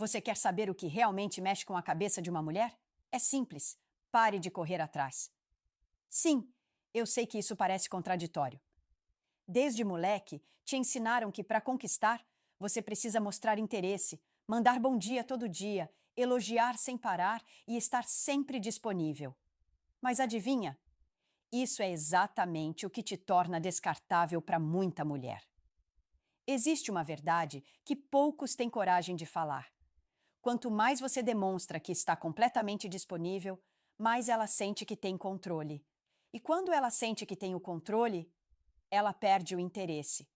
Você quer saber o que realmente mexe com a cabeça de uma mulher? É simples. Pare de correr atrás. Sim, eu sei que isso parece contraditório. Desde moleque, te ensinaram que para conquistar, você precisa mostrar interesse, mandar bom dia todo dia, elogiar sem parar e estar sempre disponível. Mas adivinha? Isso é exatamente o que te torna descartável para muita mulher. Existe uma verdade que poucos têm coragem de falar. Quanto mais você demonstra que está completamente disponível, mais ela sente que tem controle. E quando ela sente que tem o controle, ela perde o interesse.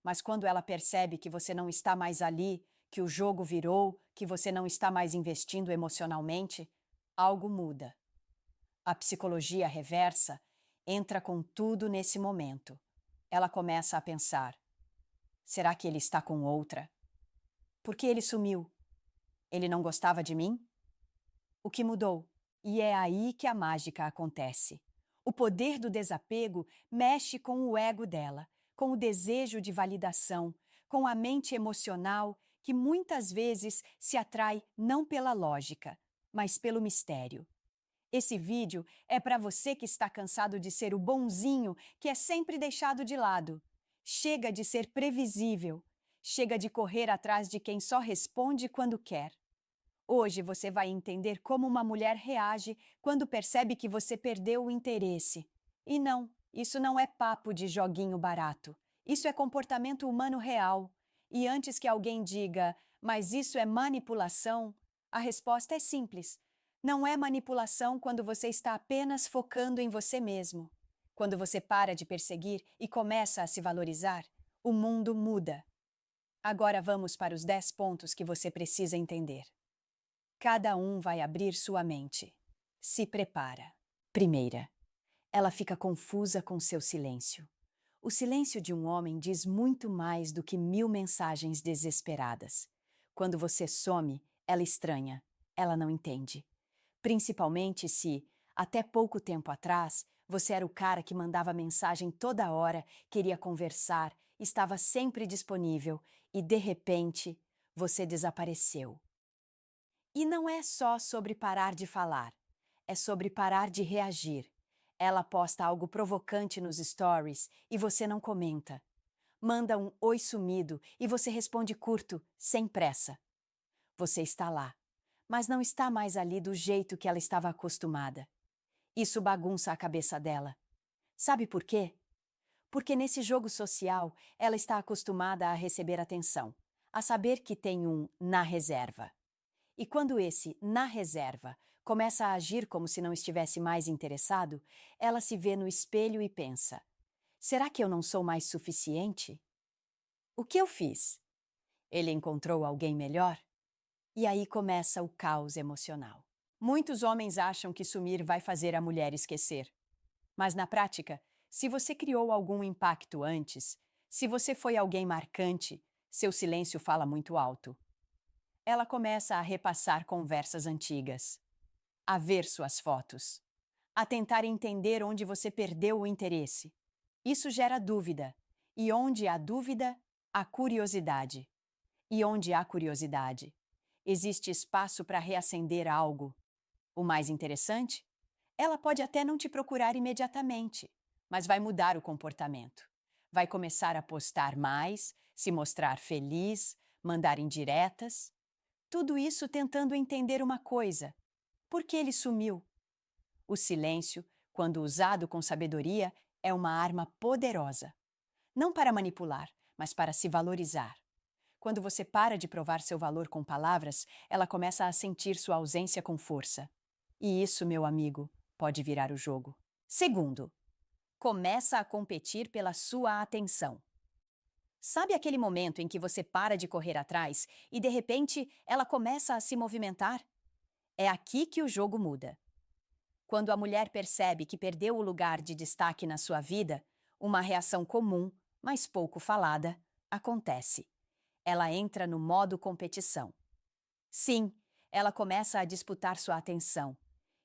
Mas quando ela percebe que você não está mais ali, que o jogo virou, que você não está mais investindo emocionalmente, algo muda. A psicologia reversa entra com tudo nesse momento. Ela começa a pensar: será que ele está com outra? Por que ele sumiu? Ele não gostava de mim? O que mudou? E é aí que a mágica acontece. O poder do desapego mexe com o ego dela, com o desejo de validação, com a mente emocional que muitas vezes se atrai não pela lógica, mas pelo mistério. Esse vídeo é para você que está cansado de ser o bonzinho que é sempre deixado de lado. Chega de ser previsível. Chega de correr atrás de quem só responde quando quer. Hoje você vai entender como uma mulher reage quando percebe que você perdeu o interesse. E não, isso não é papo de joguinho barato. Isso é comportamento humano real. E antes que alguém diga, mas isso é manipulação, a resposta é simples. Não é manipulação quando você está apenas focando em você mesmo. Quando você para de perseguir e começa a se valorizar, o mundo muda. Agora vamos para os 10 pontos que você precisa entender. Cada um vai abrir sua mente. Se prepara. Primeira, ela fica confusa com seu silêncio. O silêncio de um homem diz muito mais do que 1000 mensagens desesperadas. Quando você some, ela estranha, ela não entende. Principalmente se, até pouco tempo atrás, você era o cara que mandava mensagem toda hora, queria conversar, estava sempre disponível e, de repente, você desapareceu. E não é só sobre parar de falar, é sobre parar de reagir. Ela posta algo provocante nos stories e você não comenta. Manda um oi sumido e você responde curto, sem pressa. Você está lá, mas não está mais ali do jeito que ela estava acostumada. Isso bagunça a cabeça dela. Sabe por quê? Porque nesse jogo social ela está acostumada a receber atenção, a saber que tem um na reserva. E quando esse, na reserva, começa a agir como se não estivesse mais interessado, ela se vê no espelho e pensa: será que eu não sou mais suficiente? O que eu fiz? Ele encontrou alguém melhor? E aí começa o caos emocional. Muitos homens acham que sumir vai fazer a mulher esquecer. Mas na prática, se você criou algum impacto antes, se você foi alguém marcante, seu silêncio fala muito alto. Ela começa a repassar conversas antigas, a ver suas fotos, a tentar entender onde você perdeu o interesse. Isso gera dúvida, e onde há dúvida, há curiosidade. E onde há curiosidade, existe espaço para reacender algo. O mais interessante? Ela pode até não te procurar imediatamente, mas vai mudar o comportamento. Vai começar a postar mais, se mostrar feliz, mandar indiretas. Tudo isso tentando entender uma coisa: por que ele sumiu? O silêncio, quando usado com sabedoria, é uma arma poderosa. Não para manipular, mas para se valorizar. Quando você para de provar seu valor com palavras, ela começa a sentir sua ausência com força. E isso, meu amigo, pode virar o jogo. Segundo, começa a competir pela sua atenção. Sabe aquele momento em que você para de correr atrás e, de repente, ela começa a se movimentar? É aqui que o jogo muda. Quando a mulher percebe que perdeu o lugar de destaque na sua vida, uma reação comum, mas pouco falada, acontece. Ela entra no modo competição. Sim, ela começa a disputar sua atenção.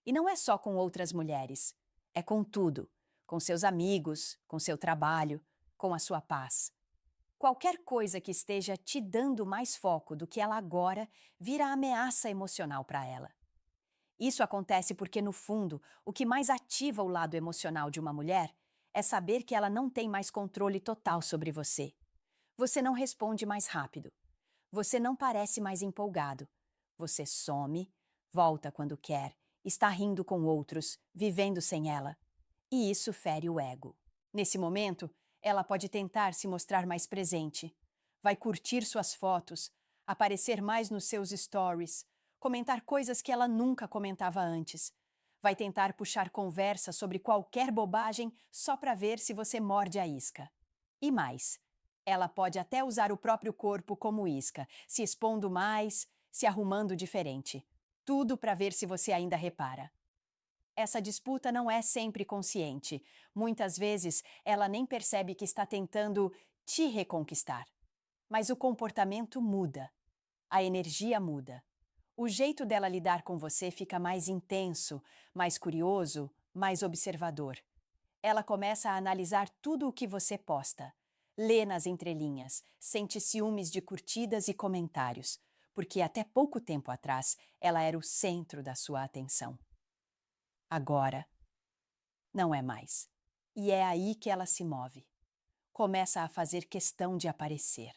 E não é só com outras mulheres. É com tudo. Com seus amigos, com seu trabalho, com a sua paz. Qualquer coisa que esteja te dando mais foco do que ela agora vira ameaça emocional para ela. Isso acontece porque, no fundo, o que mais ativa o lado emocional de uma mulher é saber que ela não tem mais controle total sobre você. Você não responde mais rápido. Você não parece mais empolgado. Você some, volta quando quer, está rindo com outros, vivendo sem ela. E isso fere o ego. Nesse momento, ela pode tentar se mostrar mais presente. Vai curtir suas fotos, aparecer mais nos seus stories, comentar coisas que ela nunca comentava antes. Vai tentar puxar conversa sobre qualquer bobagem só para ver se você morde a isca. E mais, ela pode até usar o próprio corpo como isca, se expondo mais, se arrumando diferente. Tudo para ver se você ainda repara. Essa disputa não é sempre consciente. Muitas vezes, ela nem percebe que está tentando te reconquistar. Mas o comportamento muda. A energia muda. O jeito dela lidar com você fica mais intenso, mais curioso, mais observador. Ela começa a analisar tudo o que você posta. Lê nas entrelinhas, sente ciúmes de curtidas e comentários, porque até pouco tempo atrás ela era o centro da sua atenção. Agora, não é mais. E é aí que ela se move. Começa a fazer questão de aparecer.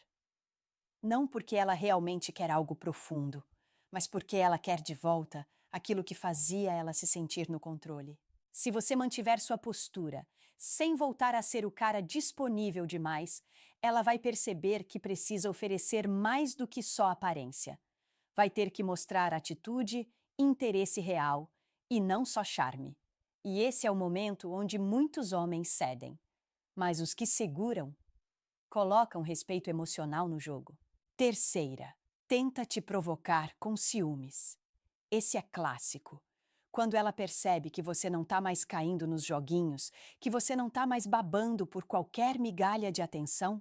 Não porque ela realmente quer algo profundo, mas porque ela quer de volta aquilo que fazia ela se sentir no controle. Se você mantiver sua postura, sem voltar a ser o cara disponível demais, ela vai perceber que precisa oferecer mais do que só aparência. Vai ter que mostrar atitude, interesse real e não só charme. E esse é o momento onde muitos homens cedem. Mas os que seguram colocam respeito emocional no jogo. Terceira, tenta te provocar com ciúmes. Esse é clássico. Quando ela percebe que você não está mais caindo nos joguinhos, que você não está mais babando por qualquer migalha de atenção,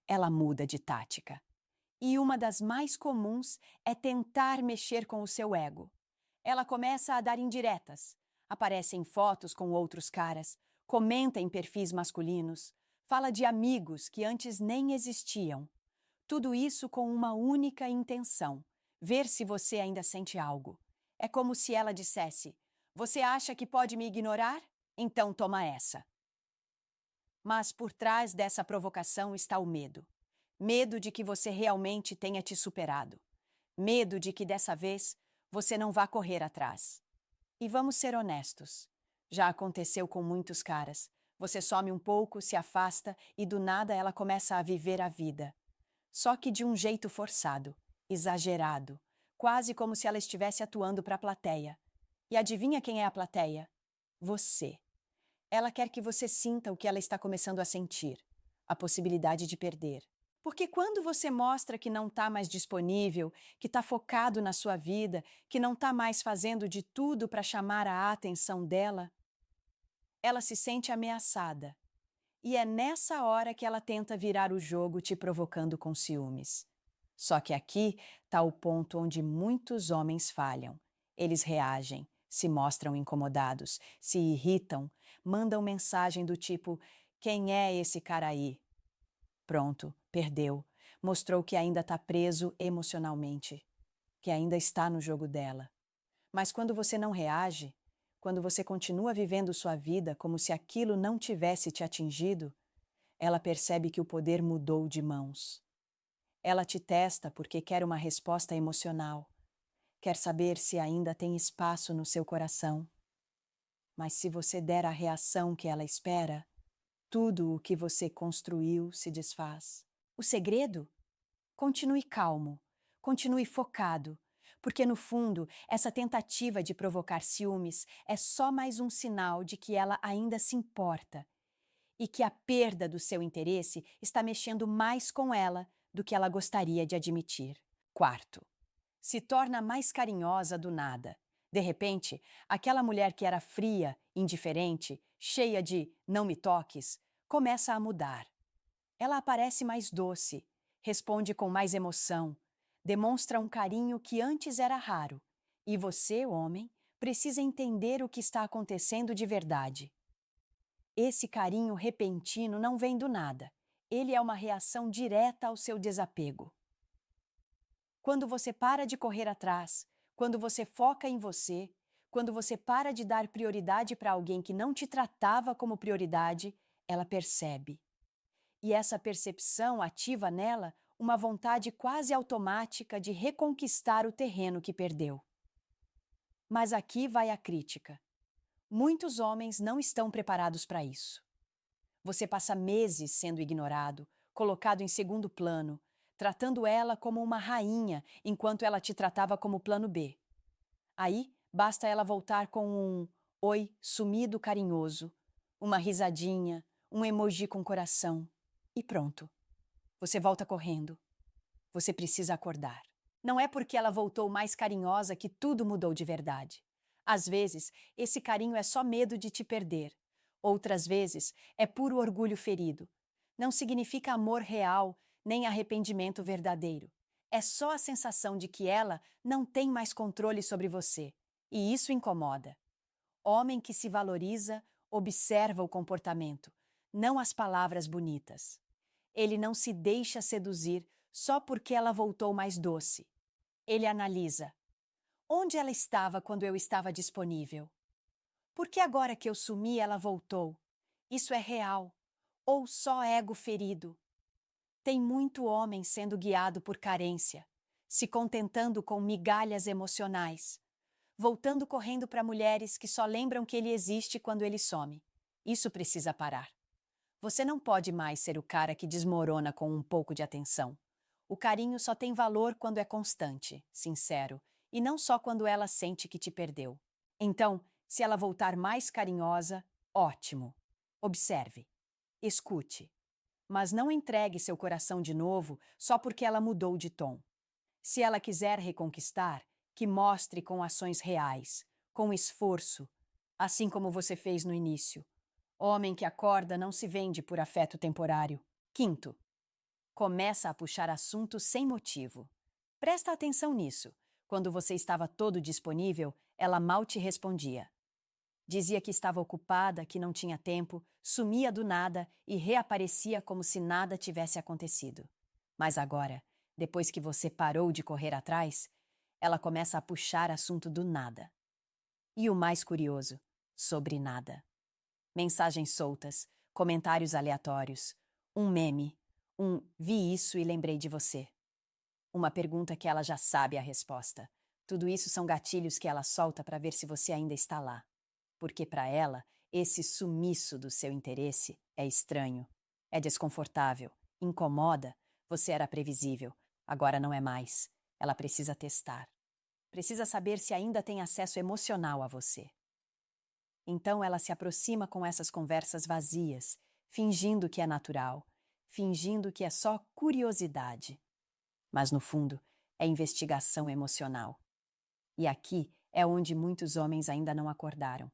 ela muda de tática. E uma das mais comuns é tentar mexer com o seu ego. Ela começa a dar indiretas, aparece em fotos com outros caras, comenta em perfis masculinos, fala de amigos que antes nem existiam. Tudo isso com uma única intenção: ver se você ainda sente algo. É como se ela dissesse: "Você acha que pode me ignorar? Então toma essa." Mas por trás dessa provocação está o medo. Medo de que você realmente tenha te superado. Medo de que dessa vez você não vá correr atrás. E vamos ser honestos. Já aconteceu com muitos caras. Você some um pouco, se afasta e do nada ela começa a viver a vida. Só que de um jeito forçado, exagerado, quase como se ela estivesse atuando para a plateia. E adivinha quem é a plateia? Você. Ela quer que você sinta o que ela está começando a sentir, a possibilidade de perder. Porque quando você mostra que não está mais disponível, que está focado na sua vida, que não está mais fazendo de tudo para chamar a atenção dela, ela se sente ameaçada. E é nessa hora que ela tenta virar o jogo te provocando com ciúmes. Só que aqui está o ponto onde muitos homens falham. Eles reagem, se mostram incomodados, se irritam, mandam mensagem do tipo: "Quem é esse cara aí?" Pronto, perdeu. Mostrou que ainda está preso emocionalmente, que ainda está no jogo dela. Mas quando você não reage, quando você continua vivendo sua vida como se aquilo não tivesse te atingido, ela percebe que o poder mudou de mãos. Ela te testa porque quer uma resposta emocional, quer saber se ainda tem espaço no seu coração. Mas se você der a reação que ela espera, tudo o que você construiu se desfaz. O segredo? Continue calmo, continue focado, porque no fundo, essa tentativa de provocar ciúmes é só mais um sinal de que ela ainda se importa e que a perda do seu interesse está mexendo mais com ela do que ela gostaria de admitir. Quarto, se torna mais carinhosa do nada. De repente, aquela mulher que era fria, indiferente, cheia de "não me toques", começa a mudar. Ela aparece mais doce, responde com mais emoção, demonstra um carinho que antes era raro. E você, homem, precisa entender o que está acontecendo de verdade. Esse carinho repentino não vem do nada. Ele é uma reação direta ao seu desapego. Quando você para de correr atrás, quando você foca em você, quando você para de dar prioridade para alguém que não te tratava como prioridade, ela percebe. E essa percepção ativa nela uma vontade quase automática de reconquistar o terreno que perdeu. Mas aqui vai a crítica. Muitos homens não estão preparados para isso. Você passa meses sendo ignorado, colocado em segundo plano, tratando ela como uma rainha enquanto ela te tratava como plano B. Aí, basta ela voltar com um oi sumido carinhoso, uma risadinha, um emoji com coração e pronto. Você volta correndo. Você precisa acordar. Não é porque ela voltou mais carinhosa que tudo mudou de verdade. Às vezes, esse carinho é só medo de te perder. Outras vezes, é puro orgulho ferido. Não significa amor real, nem arrependimento verdadeiro. É só a sensação de que ela não tem mais controle sobre você. E isso incomoda. Homem que se valoriza, observa o comportamento, não as palavras bonitas. Ele não se deixa seduzir só porque ela voltou mais doce. Ele analisa. Onde ela estava quando eu estava disponível? Por que agora que eu sumi ela voltou? Isso é real? Ou só ego ferido? Tem muito homem sendo guiado por carência, se contentando com migalhas emocionais, voltando correndo para mulheres que só lembram que ele existe quando ele some. Isso precisa parar. Você não pode mais ser o cara que desmorona com um pouco de atenção. O carinho só tem valor quando é constante, sincero, e não só quando ela sente que te perdeu. Então, se ela voltar mais carinhosa, ótimo. Observe. Escute. Mas não entregue seu coração de novo só porque ela mudou de tom. Se ela quiser reconquistar, que mostre com ações reais, com esforço, assim como você fez no início. Homem que acorda não se vende por afeto temporário. Quinto, começa a puxar assunto sem motivo. Presta atenção nisso. Quando você estava todo disponível, ela mal te respondia. Dizia que estava ocupada, que não tinha tempo, sumia do nada e reaparecia como se nada tivesse acontecido. Mas agora, depois que você parou de correr atrás, ela começa a puxar assunto do nada. E o mais curioso, sobre nada. Mensagens soltas, comentários aleatórios, um meme, vi isso e lembrei de você. Uma pergunta que ela já sabe a resposta. Tudo isso são gatilhos que ela solta para ver se você ainda está lá. Porque para ela, esse sumiço do seu interesse é estranho, é desconfortável, incomoda. Você era previsível, agora não é mais. Ela precisa testar. Precisa saber se ainda tem acesso emocional a você. Então ela se aproxima com essas conversas vazias, fingindo que é natural, fingindo que é só curiosidade. Mas no fundo, é investigação emocional. E aqui é onde muitos homens ainda não acordaram.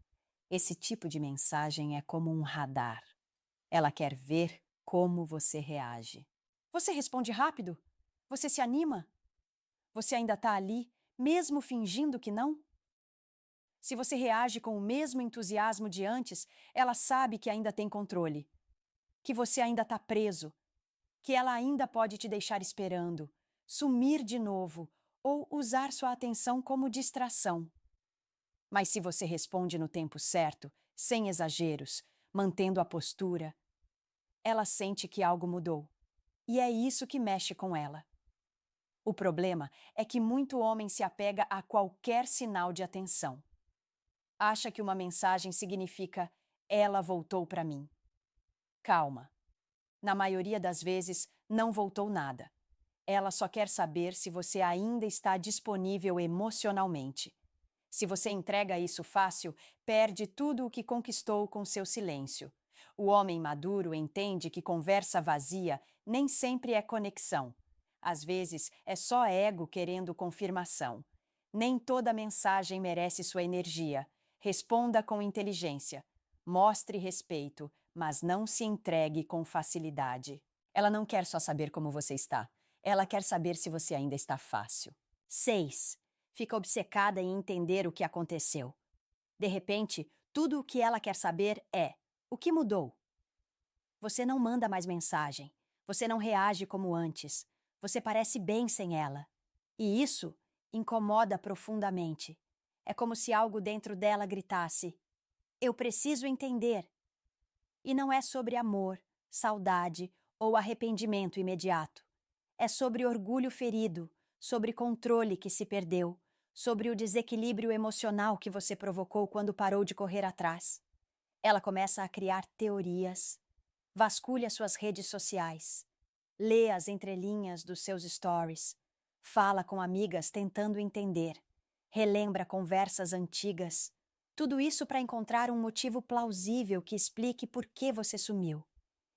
Esse tipo de mensagem é como um radar. Ela quer ver como você reage. Você responde rápido? Você se anima? Você ainda está ali, mesmo fingindo que não? Se você reage com o mesmo entusiasmo de antes, ela sabe que ainda tem controle, que você ainda está preso, que ela ainda pode te deixar esperando, sumir de novo ou usar sua atenção como distração. Mas se você responde no tempo certo, sem exageros, mantendo a postura, ela sente que algo mudou. E é isso que mexe com ela. O problema é que muito homem se apega a qualquer sinal de atenção. Acha que uma mensagem significa ela voltou para mim. Calma. Na maioria das vezes, não voltou nada. Ela só quer saber se você ainda está disponível emocionalmente. Se você entrega isso fácil, perde tudo o que conquistou com seu silêncio. O homem maduro entende que conversa vazia nem sempre é conexão. Às vezes, é só ego querendo confirmação. Nem toda mensagem merece sua energia. Responda com inteligência. Mostre respeito, mas não se entregue com facilidade. Ela não quer só saber como você está. Ela quer saber se você ainda está fácil. 6. Fica obcecada em entender o que aconteceu. De repente, tudo o que ela quer saber é: o que mudou? Você não manda mais mensagem. Você não reage como antes. Você parece bem sem ela. E isso incomoda profundamente. É como se algo dentro dela gritasse: eu preciso entender. E não é sobre amor, saudade ou arrependimento imediato. É sobre orgulho ferido, sobre controle que se perdeu, sobre o desequilíbrio emocional que você provocou quando parou de correr atrás. Ela começa a criar teorias, vasculha suas redes sociais, lê as entrelinhas dos seus stories, fala com amigas tentando entender, relembra conversas antigas. Tudo isso para encontrar um motivo plausível que explique por que você sumiu.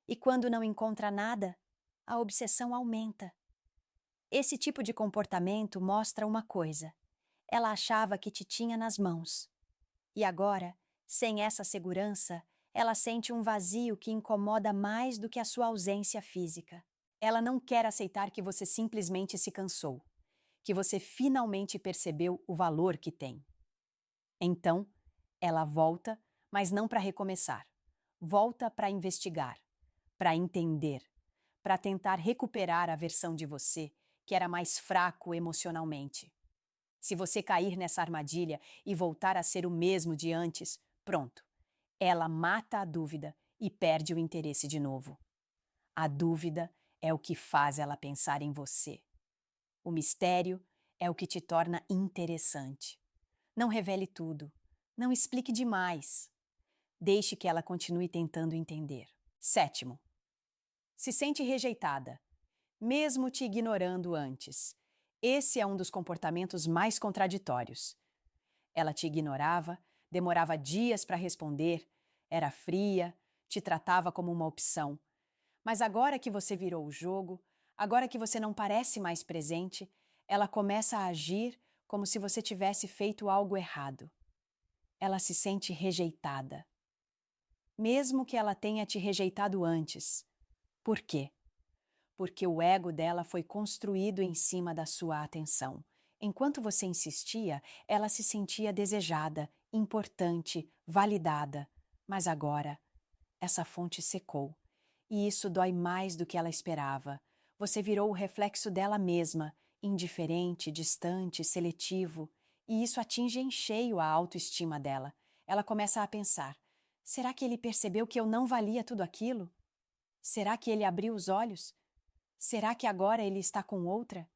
E quando não encontra nada, a obsessão aumenta. Esse tipo de comportamento mostra uma coisa: ela achava que te tinha nas mãos. E agora, sem essa segurança, ela sente um vazio que incomoda mais do que a sua ausência física. Ela não quer aceitar que você simplesmente se cansou, que você finalmente percebeu o valor que tem. Então, ela volta, mas não para recomeçar. Volta para investigar, para entender, para tentar recuperar a versão de você que era mais fraco emocionalmente. Se você cair nessa armadilha e voltar a ser o mesmo de antes, pronto. Ela mata a dúvida e perde o interesse de novo. A dúvida é o que faz ela pensar em você. O mistério é o que te torna interessante. Não revele tudo. Não explique demais. Deixe que ela continue tentando entender. Sétimo, se sente rejeitada, mesmo te ignorando antes. Esse é um dos comportamentos mais contraditórios. Ela te ignorava, demorava dias para responder, era fria, te tratava como uma opção. Mas agora que você virou o jogo, agora que você não parece mais presente, ela começa a agir como se você tivesse feito algo errado. Ela se sente rejeitada. Mesmo que ela tenha te rejeitado antes. Por quê? Porque o ego dela foi construído em cima da sua atenção. Enquanto você insistia, ela se sentia desejada, importante, validada. Mas agora, essa fonte secou. E isso dói mais do que ela esperava. Você virou o reflexo dela mesma, indiferente, distante, seletivo. E isso atinge em cheio a autoestima dela. Ela começa a pensar: será que ele percebeu que eu não valia tudo aquilo? Será que ele abriu os olhos? Será que agora ele está com outra?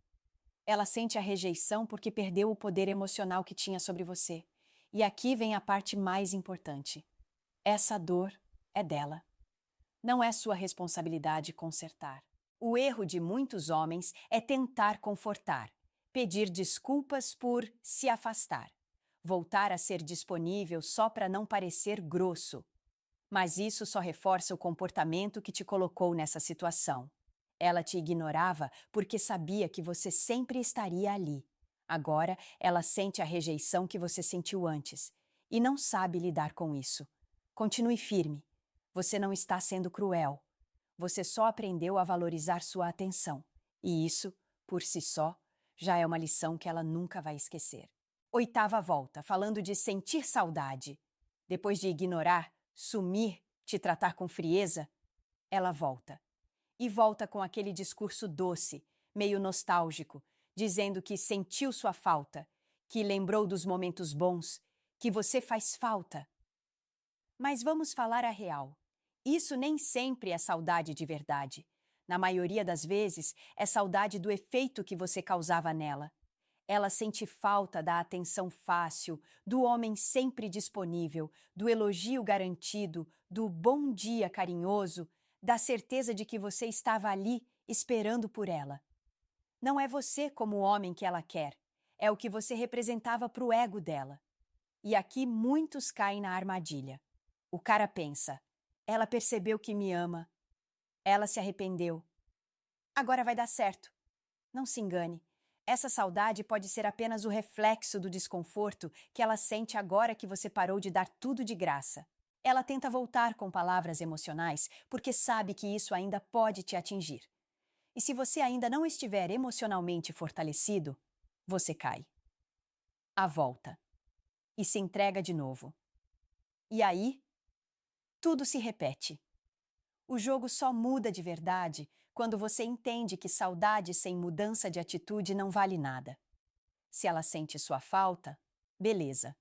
Ela sente a rejeição porque perdeu o poder emocional que tinha sobre você. E aqui vem a parte mais importante. Essa dor é dela. Não é sua responsabilidade consertar. O erro de muitos homens é tentar confortar, pedir desculpas por se afastar, voltar a ser disponível só para não parecer grosso. Mas isso só reforça o comportamento que te colocou nessa situação. Ela te ignorava porque sabia que você sempre estaria ali. Agora, ela sente a rejeição que você sentiu antes e não sabe lidar com isso. Continue firme. Você não está sendo cruel. Você só aprendeu a valorizar sua atenção. E isso, por si só, já é uma lição que ela nunca vai esquecer. Oitava volta, falando de sentir saudade. Depois de ignorar, sumir, te tratar com frieza, ela volta. E volta com aquele discurso doce, meio nostálgico, dizendo que sentiu sua falta, que lembrou dos momentos bons, que você faz falta. Mas vamos falar a real. Isso nem sempre é saudade de verdade. Na maioria das vezes, é saudade do efeito que você causava nela. Ela sente falta da atenção fácil, do homem sempre disponível, do elogio garantido, do bom dia carinhoso, da certeza de que você estava ali esperando por ela. Não é você como homem que ela quer, é o que você representava para o ego dela. E aqui muitos caem na armadilha. O cara pensa: ela percebeu que me ama, ela se arrependeu. Agora vai dar certo. Não se engane. Essa saudade pode ser apenas o reflexo do desconforto que ela sente agora que você parou de dar tudo de graça. Ela tenta voltar com palavras emocionais porque sabe que isso ainda pode te atingir. E se você ainda não estiver emocionalmente fortalecido, você cai. A volta. E se entrega de novo. E aí, tudo se repete. O jogo só muda de verdade quando você entende que saudade sem mudança de atitude não vale nada. Se ela sente sua falta, beleza.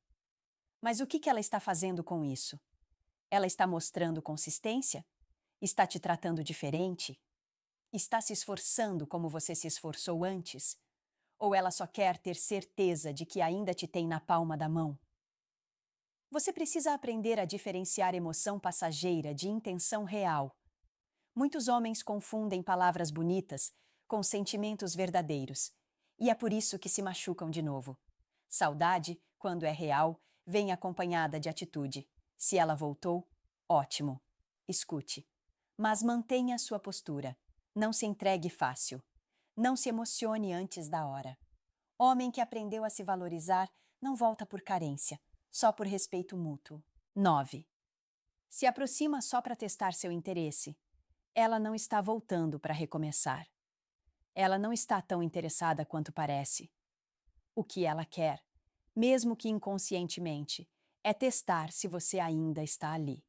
Mas o que ela está fazendo com isso? Ela está mostrando consistência? Está te tratando diferente? Está se esforçando como você se esforçou antes? Ou ela só quer ter certeza de que ainda te tem na palma da mão? Você precisa aprender a diferenciar emoção passageira de intenção real. Muitos homens confundem palavras bonitas com sentimentos verdadeiros, e é por isso que se machucam de novo. Saudade, quando é real, vem acompanhada de atitude. Se ela voltou, ótimo. Escute. Mas mantenha sua postura. Não se entregue fácil. Não se emocione antes da hora. Homem que aprendeu a se valorizar não volta por carência, só por respeito mútuo. 9. Se aproxima só para testar seu interesse. Ela não está voltando para recomeçar. Ela não está tão interessada quanto parece. O que ela quer, mesmo que inconscientemente, é testar se você ainda está ali.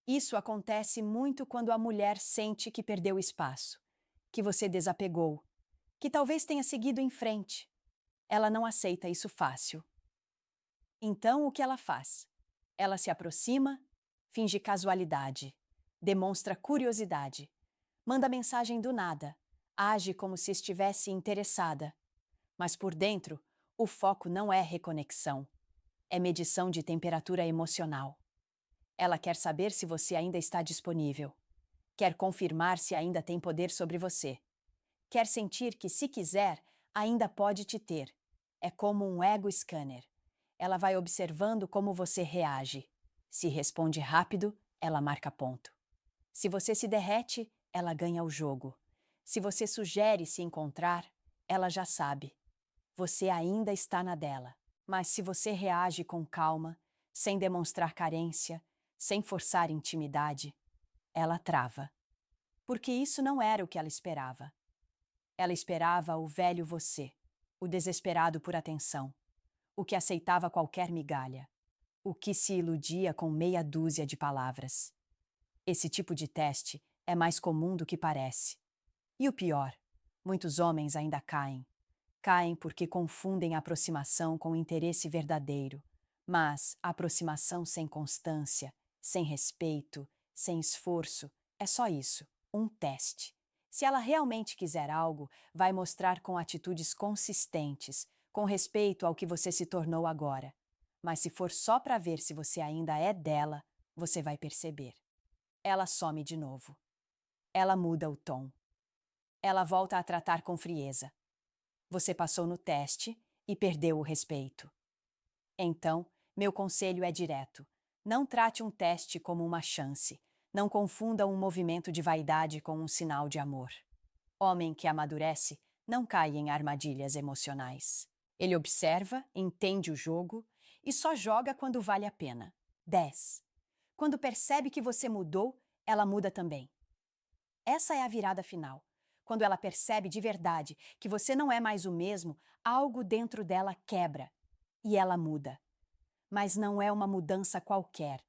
Isso acontece muito quando a mulher sente que perdeu espaço, que você desapegou, que talvez tenha seguido em frente. Ela não aceita isso fácil. Então, o que ela faz? Ela se aproxima, finge casualidade, demonstra curiosidade, manda mensagem do nada, age como se estivesse interessada. Mas por dentro, o foco não é reconexão, é medição de temperatura emocional. Ela quer saber se você ainda está disponível. Quer confirmar se ainda tem poder sobre você. Quer sentir que, se quiser, ainda pode te ter. É como um ego scanner. Ela vai observando como você reage. Se responde rápido, ela marca ponto. Se você se derrete, ela ganha o jogo. Se você sugere se encontrar, ela já sabe. Você ainda está na dela. Mas se você reage com calma, sem demonstrar carência, sem forçar intimidade, ela trava. Porque isso não era o que ela esperava. Ela esperava o velho você, o desesperado por atenção, o que aceitava qualquer migalha, o que se iludia com meia dúzia de palavras. Esse tipo de teste é mais comum do que parece. E o pior, muitos homens ainda caem. Caem porque confundem aproximação com interesse verdadeiro. Mas aproximação sem constância, sem respeito, sem esforço, é só isso, um teste. Se ela realmente quiser algo, vai mostrar com atitudes consistentes, com respeito ao que você se tornou agora. Mas se for só para ver se você ainda é dela, você vai perceber. Ela some de novo. Ela muda o tom. Ela volta a tratar com frieza. Você passou no teste e perdeu o respeito. Então, meu conselho é direto. Não trate um teste como uma chance. Não confunda um movimento de vaidade com um sinal de amor. Homem que amadurece não cai em armadilhas emocionais. Ele observa, entende o jogo e só joga quando vale a pena. 10. Quando percebe que você mudou, ela muda também. Essa é a virada final. Quando ela percebe de verdade que você não é mais o mesmo, algo dentro dela quebra e ela muda. Mas não é uma mudança qualquer.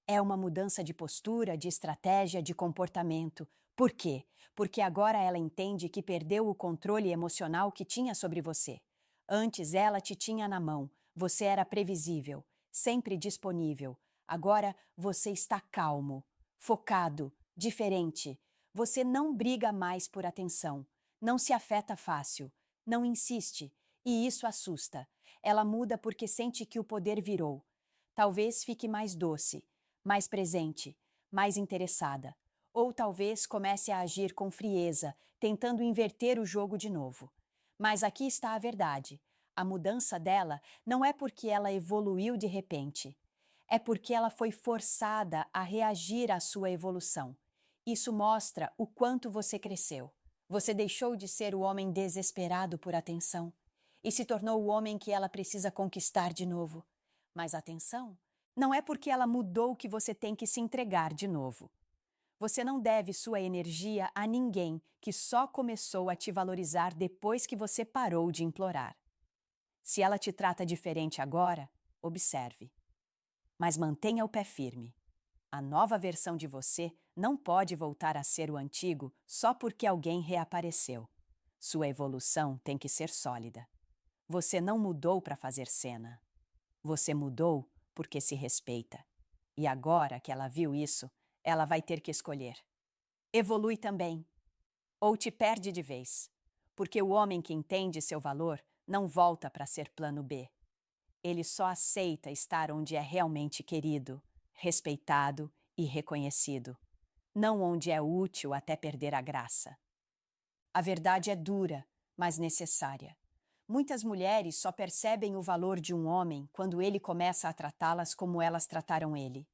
É uma mudança de postura, de estratégia, de comportamento. Por quê? Porque agora ela entende que perdeu o controle emocional que tinha sobre você. Antes ela te tinha na mão, você era previsível, sempre disponível. Agora você está calmo, focado, diferente. Você não briga mais por atenção, não se afeta fácil, não insiste, e isso assusta. Ela muda porque sente que o poder virou. Talvez fique mais doce, mais presente, mais interessada. Ou talvez comece a agir com frieza, tentando inverter o jogo de novo. Mas aqui está a verdade. A mudança dela não é porque ela evoluiu de repente. É porque ela foi forçada a reagir à sua evolução. Isso mostra o quanto você cresceu. Você deixou de ser o homem desesperado por atenção e se tornou o homem que ela precisa conquistar de novo. Mas atenção, não é porque ela mudou que você tem que se entregar de novo. Você não deve sua energia a ninguém que só começou a te valorizar depois que você parou de implorar. Se ela te trata diferente agora, observe. Mas mantenha o pé firme. A nova versão de você não pode voltar a ser o antigo só porque alguém reapareceu. Sua evolução tem que ser sólida. Você não mudou para fazer cena. Você mudou porque se respeita. E agora que ela viu isso, ela vai ter que escolher. Evolui também. Ou te perde de vez. Porque o homem que entende seu valor não volta para ser plano B. Ele só aceita estar onde é realmente querido, respeitado e reconhecido, não onde é útil até perder a graça. A verdade é dura, mas necessária. Muitas mulheres só percebem o valor de um homem quando ele começa a tratá-las como elas trataram ele.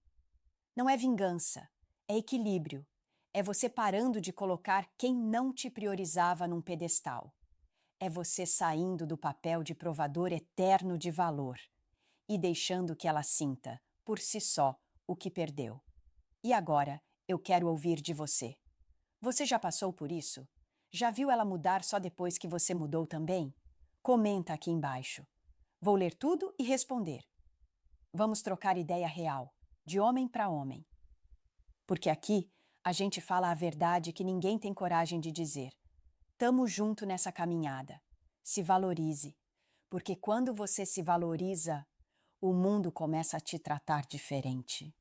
Não é vingança, é equilíbrio. É você parando de colocar quem não te priorizava num pedestal. É você saindo do papel de provador eterno de valor e deixando que ela sinta, por si só, o que perdeu. E agora, eu quero ouvir de você. Você já passou por isso? Já viu ela mudar só depois que você mudou também? Comenta aqui embaixo. Vou ler tudo e responder. Vamos trocar ideia real, de homem para homem. Porque aqui a gente fala a verdade que ninguém tem coragem de dizer. Tamo junto nessa caminhada. Se valorize, porque quando você se valoriza, o mundo começa a te tratar diferente.